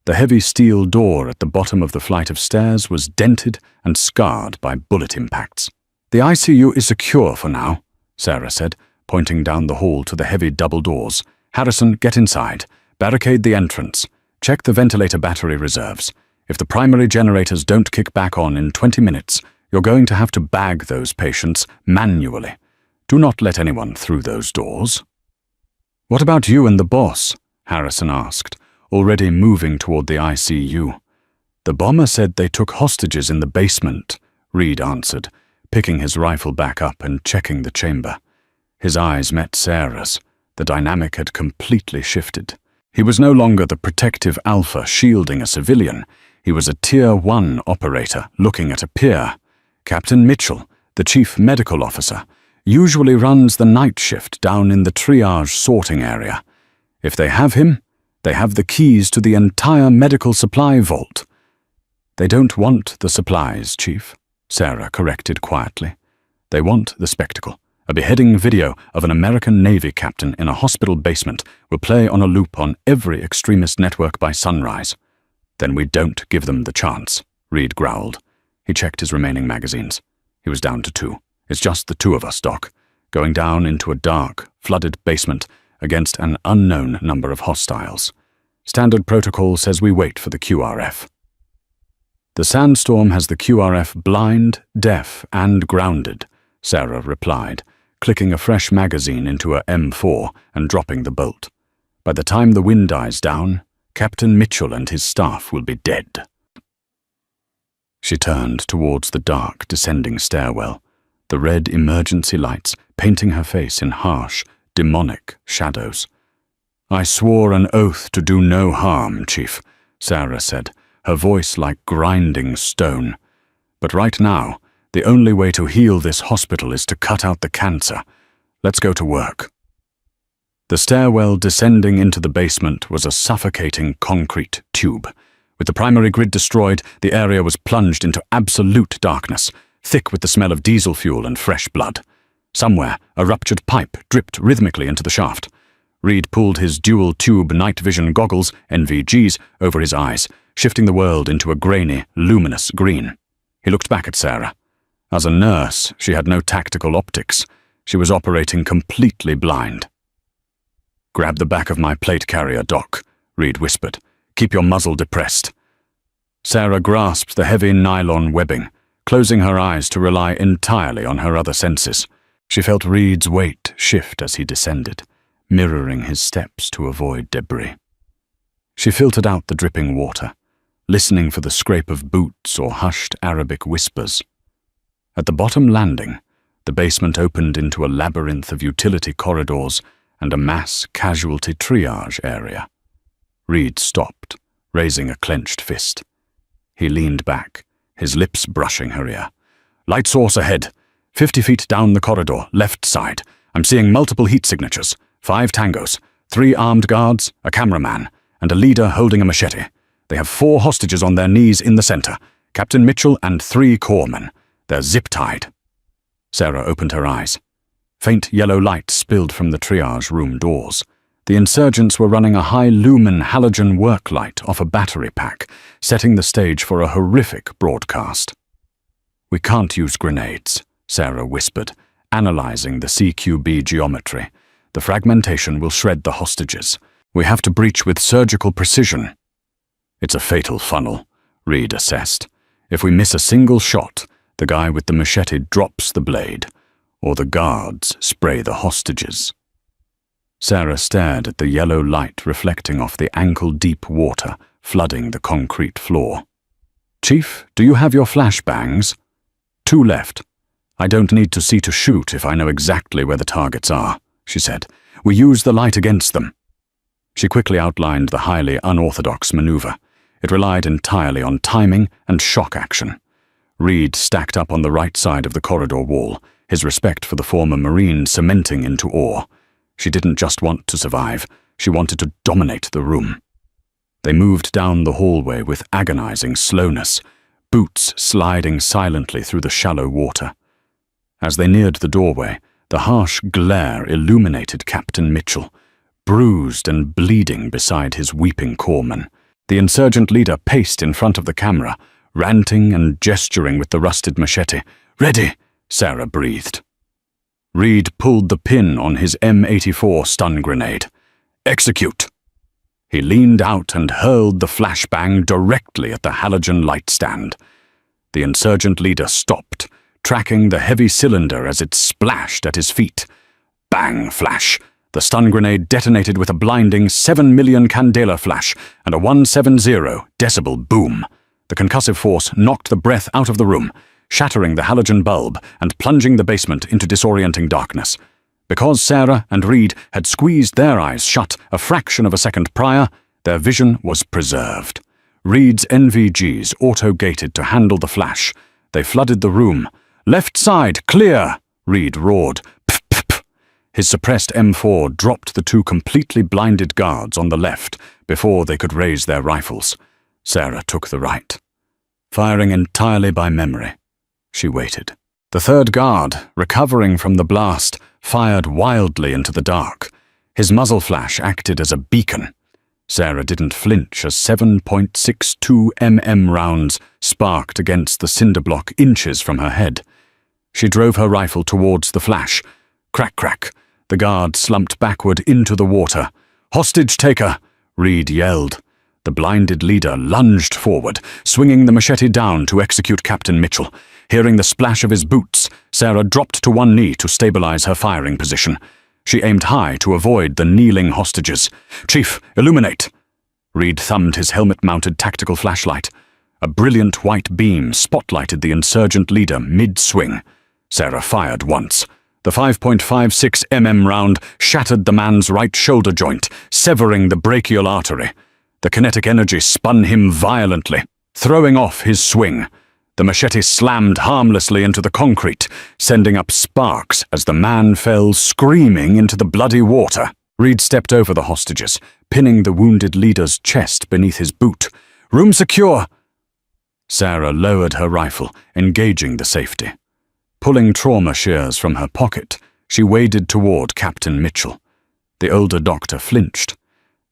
The heavy steel door at the bottom of the flight of stairs was dented and scarred by bullet impacts. "The ICU is secure for now," Sarah said, pointing down the hall to the heavy double doors. "Harrison, get inside. Barricade the entrance. Check the ventilator battery reserves. If the primary generators don't kick back on in 20 minutes, you're going to have to bag those patients manually. Do not let anyone through those doors." "What about you and the boss?" Harrison asked, already moving toward the ICU. "The bomber said they took hostages in the basement," Reed answered, picking his rifle back up and checking the chamber. His eyes met Sarah's. The dynamic had completely shifted. He was no longer the protective alpha shielding a civilian. He was a Tier 1 operator looking at a peer. Captain Mitchell, the chief medical officer, usually runs the night shift down in the triage sorting area. If they have him, they have the keys to the entire medical supply vault. "They don't want the supplies, Chief," Sarah corrected quietly. "They want the spectacle. A beheading video of an American Navy captain in a hospital basement will play on a loop on every extremist network by sunrise." "Then we don't give them the chance," Reed growled. He checked his remaining magazines. He was down to 2. "It's just the 2 of us, Doc, going down into a dark, flooded basement against an unknown number of hostiles. Standard protocol says we wait for the QRF." "The sandstorm has the QRF blind, deaf, and grounded," Sarah replied, clicking a fresh magazine into her M4 and dropping the bolt. "By the time the wind dies down, Captain Mitchell and his staff will be dead." She turned towards the dark, descending stairwell, the red emergency lights painting her face in harsh, demonic shadows. "I swore an oath to do no harm, Chief," Sarah said, her voice like grinding stone. "But right now, the only way to heal this hospital is to cut out the cancer. Let's go to work." The stairwell descending into the basement was a suffocating concrete tube. With the primary grid destroyed, the area was plunged into absolute darkness, thick with the smell of diesel fuel and fresh blood. Somewhere, a ruptured pipe dripped rhythmically into the shaft. Reed pulled his dual-tube night vision goggles, NVGs, over his eyes, shifting the world into a grainy, luminous green. He looked back at Sarah. As a nurse, she had no tactical optics. She was operating completely blind. "Grab the back of my plate carrier, Doc," Reed whispered. "Keep your muzzle depressed." Sarah grasped the heavy nylon webbing, closing her eyes to rely entirely on her other senses. She felt Reed's weight shift as he descended, mirroring his steps to avoid debris. She filtered out the dripping water, listening for the scrape of boots or hushed Arabic whispers. At the bottom landing, the basement opened into a labyrinth of utility corridors and a mass casualty triage area. Reed stopped, raising a clenched fist. He leaned back, his lips brushing her ear. "Light source ahead. 50 feet down the corridor, left side. I'm seeing multiple heat signatures. 5 tangos, 3 armed guards, a cameraman, and a leader holding a machete. They have 4 hostages on their knees in the center, Captain Mitchell and 3 corpsmen. They're zip-tied." Sarah opened her eyes. Faint yellow light spilled from the triage room doors. The insurgents were running a high-lumen halogen work light off a battery pack, setting the stage for a horrific broadcast. "We can't use grenades," Sarah whispered, analyzing the CQB geometry. "The fragmentation will shred the hostages. We have to breach with surgical precision." "It's a fatal funnel," Reed assessed. "If we miss a single shot, the guy with the machete drops the blade, or the guards spray the hostages." Sarah stared at the yellow light reflecting off the ankle-deep water, flooding the concrete floor. "Chief, do you have your flashbangs?" "2 left. I don't need to see to shoot if I know exactly where the targets are," she said. "We use the light against them." She quickly outlined the highly unorthodox maneuver. It relied entirely on timing and shock action. Reed stacked up on the right side of the corridor wall, his respect for the former Marine cementing into awe. She didn't just want to survive, she wanted to dominate the room. They moved down the hallway with agonizing slowness, boots sliding silently through the shallow water. As they neared the doorway, the harsh glare illuminated Captain Mitchell, bruised and bleeding beside his weeping corpsman. The insurgent leader paced in front of the camera, ranting and gesturing with the rusted machete. "Ready," Sarah breathed. Reed pulled the pin on his M84 stun grenade. "Execute." He leaned out and hurled the flashbang directly at the halogen light stand. The insurgent leader stopped, tracking the heavy cylinder as it splashed at his feet. Bang! Flash! The stun grenade detonated with a blinding 7 million candela flash and a 170 decibel boom. The concussive force knocked the breath out of the room, shattering the halogen bulb and plunging the basement into disorienting darkness. Because Sarah and Reed had squeezed their eyes shut a fraction of a second prior, their vision was preserved. Reed's NVGs auto-gated to handle the flash. They flooded the room. "Left side, clear!" Reed roared. Pff, pff, pff. His suppressed M4 dropped the 2 completely blinded guards on the left before they could raise their rifles. Sarah took the right. Firing entirely by memory, she waited. The third guard, recovering from the blast, fired wildly into the dark. His muzzle flash acted as a beacon. Sarah didn't flinch as 7.62 mm rounds sparked against the cinder block inches from her head. She drove her rifle towards the flash. Crack, crack. The guard slumped backward into the water. "Hostage taker!" Reed yelled. The blinded leader lunged forward, swinging the machete down to execute Captain Mitchell. Hearing the splash of his boots, Sarah dropped to one knee to stabilize her firing position. She aimed high to avoid the kneeling hostages. "Chief, illuminate!" Reed thumbed his helmet-mounted tactical flashlight. A brilliant white beam spotlighted the insurgent leader mid-swing. Sarah fired once. The 5.56 mm round shattered the man's right shoulder joint, severing the brachial artery. The kinetic energy spun him violently, throwing off his swing. The machete slammed harmlessly into the concrete, sending up sparks as the man fell screaming into the bloody water. Reed stepped over the hostages, pinning the wounded leader's chest beneath his boot. "Room secure!" Sarah lowered her rifle, engaging the safety. Pulling trauma shears from her pocket, she waded toward Captain Mitchell. The older doctor flinched.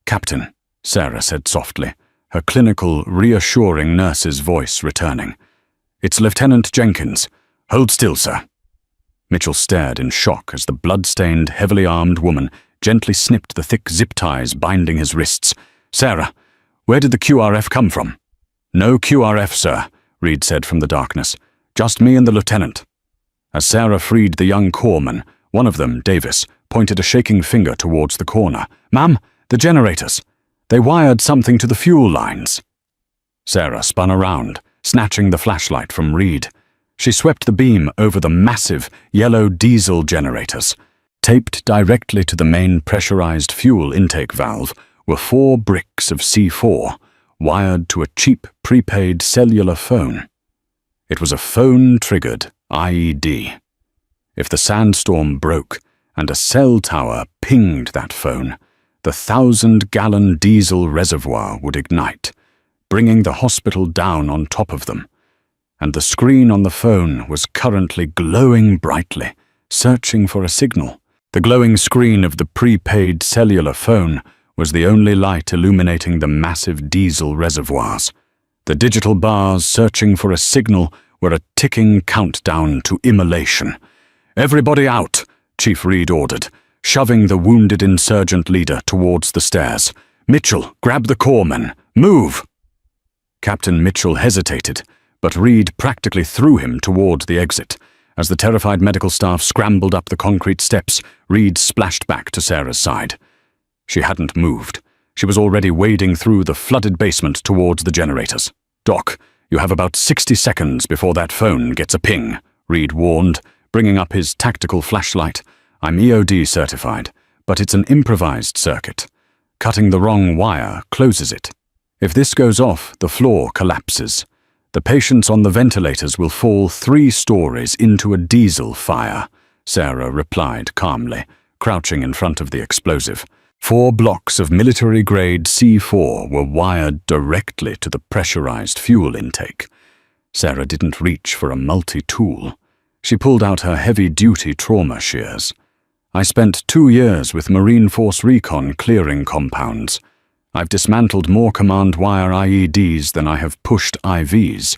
"Captain," Sarah said softly, her clinical, reassuring nurse's voice returning. "It's Lieutenant Jenkins. Hold still, sir." Mitchell stared in shock as the blood-stained, heavily armed woman gently snipped the thick zip ties binding his wrists. "Sarah, where did the QRF come from?" "No QRF, sir," Reed said from the darkness. "Just me and the lieutenant." As Sarah freed the young corpsman, one of them, Davis, pointed a shaking finger towards the corner. "Ma'am, the generators. They wired something to the fuel lines." Sarah spun around, snatching the flashlight from Reed. She swept the beam over the massive yellow diesel generators. Taped directly to the main pressurized fuel intake valve were 4 bricks of C4, wired to a cheap prepaid cellular phone. It was a phone-triggered IED. If the sandstorm broke and a cell tower pinged that phone, the 1,000-gallon diesel reservoir would ignite, bringing the hospital down on top of them. And the screen on the phone was currently glowing brightly, searching for a signal. The glowing screen of the prepaid cellular phone was the only light illuminating the massive diesel reservoirs. The digital bars searching for a signal were a ticking countdown to immolation. "Everybody out," Chief Reed ordered, shoving the wounded insurgent leader towards the stairs. "Mitchell, grab the corpsman. Move!" Captain Mitchell hesitated, but Reed practically threw him toward the exit. As the terrified medical staff scrambled up the concrete steps, Reed splashed back to Sarah's side. She hadn't moved. She was already wading through the flooded basement towards the generators. "Doc, you have about 60 seconds before that phone gets a ping," Reed warned, bringing up his tactical flashlight. "I'm EOD certified, but it's an improvised circuit. Cutting the wrong wire closes it. If this goes off, the floor collapses. The patients on the ventilators will fall 3 stories into a diesel fire," Sarah replied calmly, crouching in front of the explosive. 4 blocks of military-grade C4 were wired directly to the pressurized fuel intake. Sarah didn't reach for a multi-tool. She pulled out her heavy-duty trauma shears. "I spent 2 years with Marine Force Recon clearing compounds. I've dismantled more command wire IEDs than I have pushed IVs."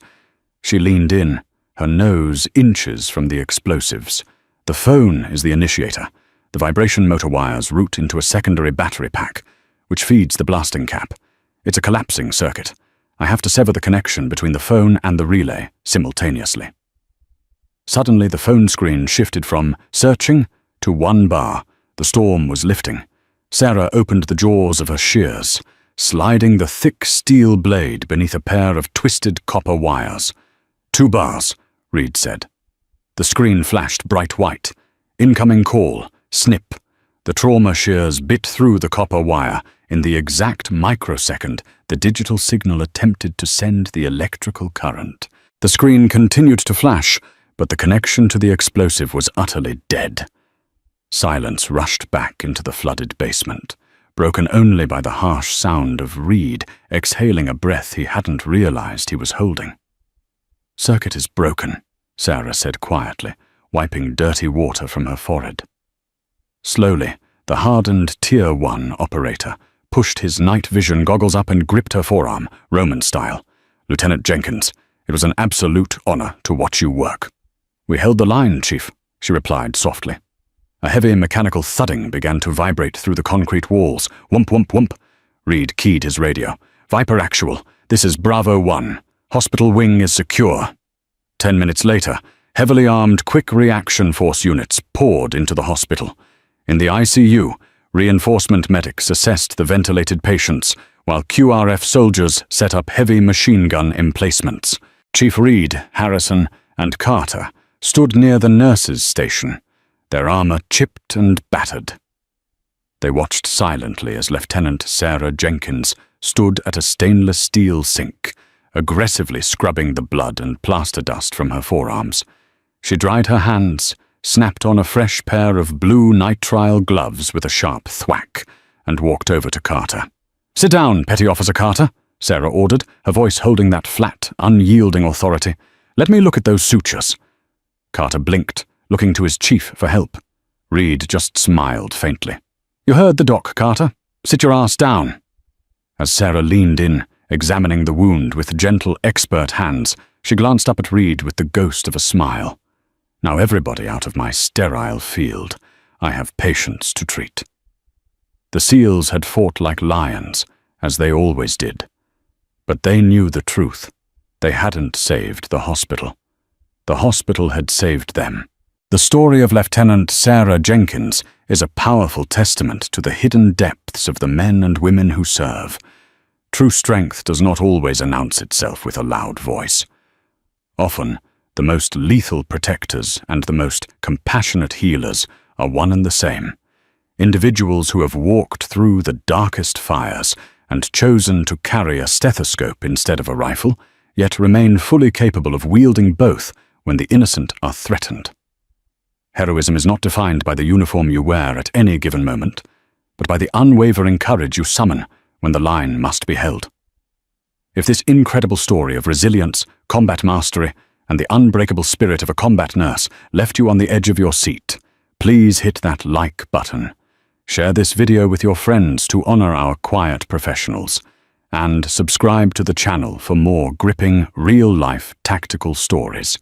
She leaned in, her nose inches from the explosives. "The phone is the initiator. The vibration motor wires route into a secondary battery pack, which feeds the blasting cap. It's a collapsing circuit. I have to sever the connection between the phone and the relay simultaneously." Suddenly the phone screen shifted from searching to 1 bar. The storm was lifting. Sarah opened the jaws of her shears, sliding the thick steel blade beneath a pair of twisted copper wires. 2 bars, Reed said. The screen flashed bright white. "Incoming call. Snip." The trauma shears bit through the copper wire. In the exact microsecond, the digital signal attempted to send the electrical current. The screen continued to flash, but the connection to the explosive was utterly dead. Silence rushed back into the flooded basement, broken only by the harsh sound of Reed exhaling a breath he hadn't realized he was holding. "Circuit is broken," Sarah said quietly, wiping dirty water from her forehead. Slowly, the hardened Tier 1 operator pushed his night vision goggles up and gripped her forearm, Roman style. "Lieutenant Jenkins, it was an absolute honor to watch you work." "We held the line, Chief," she replied softly. A heavy mechanical thudding began to vibrate through the concrete walls. "Whump, whump, whump." Reed keyed his radio. "Viper Actual, this is Bravo 1. Hospital wing is secure." 10 minutes later, heavily armed quick reaction force units poured into the hospital. In the ICU, reinforcement medics assessed the ventilated patients, while QRF soldiers set up heavy machine gun emplacements. Chief Reed, Harrison, and Carter stood near the nurses' station, their armor chipped and battered. They watched silently as Lieutenant Sarah Jenkins stood at a stainless steel sink, aggressively scrubbing the blood and plaster dust from her forearms. She dried her hands, snapped on a fresh pair of blue nitrile gloves with a sharp thwack, and walked over to Carter. "Sit down, Petty Officer Carter," Sarah ordered, her voice holding that flat, unyielding authority. "Let me look at those sutures." Carter blinked, looking to his chief for help. Reed just smiled faintly. "You heard the doc, Carter. Sit your ass down." As Sarah leaned in, examining the wound with gentle, expert hands, she glanced up at Reed with the ghost of a smile. "Now everybody out of my sterile field. I have patients to treat." The SEALs had fought like lions, as they always did. But they knew the truth. They hadn't saved the hospital. The hospital had saved them. The story of Lieutenant Sarah Jenkins is a powerful testament to the hidden depths of the men and women who serve. True strength does not always announce itself with a loud voice. Often, the most lethal protectors and the most compassionate healers are one and the same. Individuals who have walked through the darkest fires and chosen to carry a stethoscope instead of a rifle, yet remain fully capable of wielding both when the innocent are threatened. Heroism is not defined by the uniform you wear at any given moment, but by the unwavering courage you summon when the line must be held. If this incredible story of resilience, combat mastery, and the unbreakable spirit of a combat nurse left you on the edge of your seat, Please hit that like button. Share this video with your friends to honor our quiet professionals. And subscribe to the channel for more gripping, real-life tactical stories.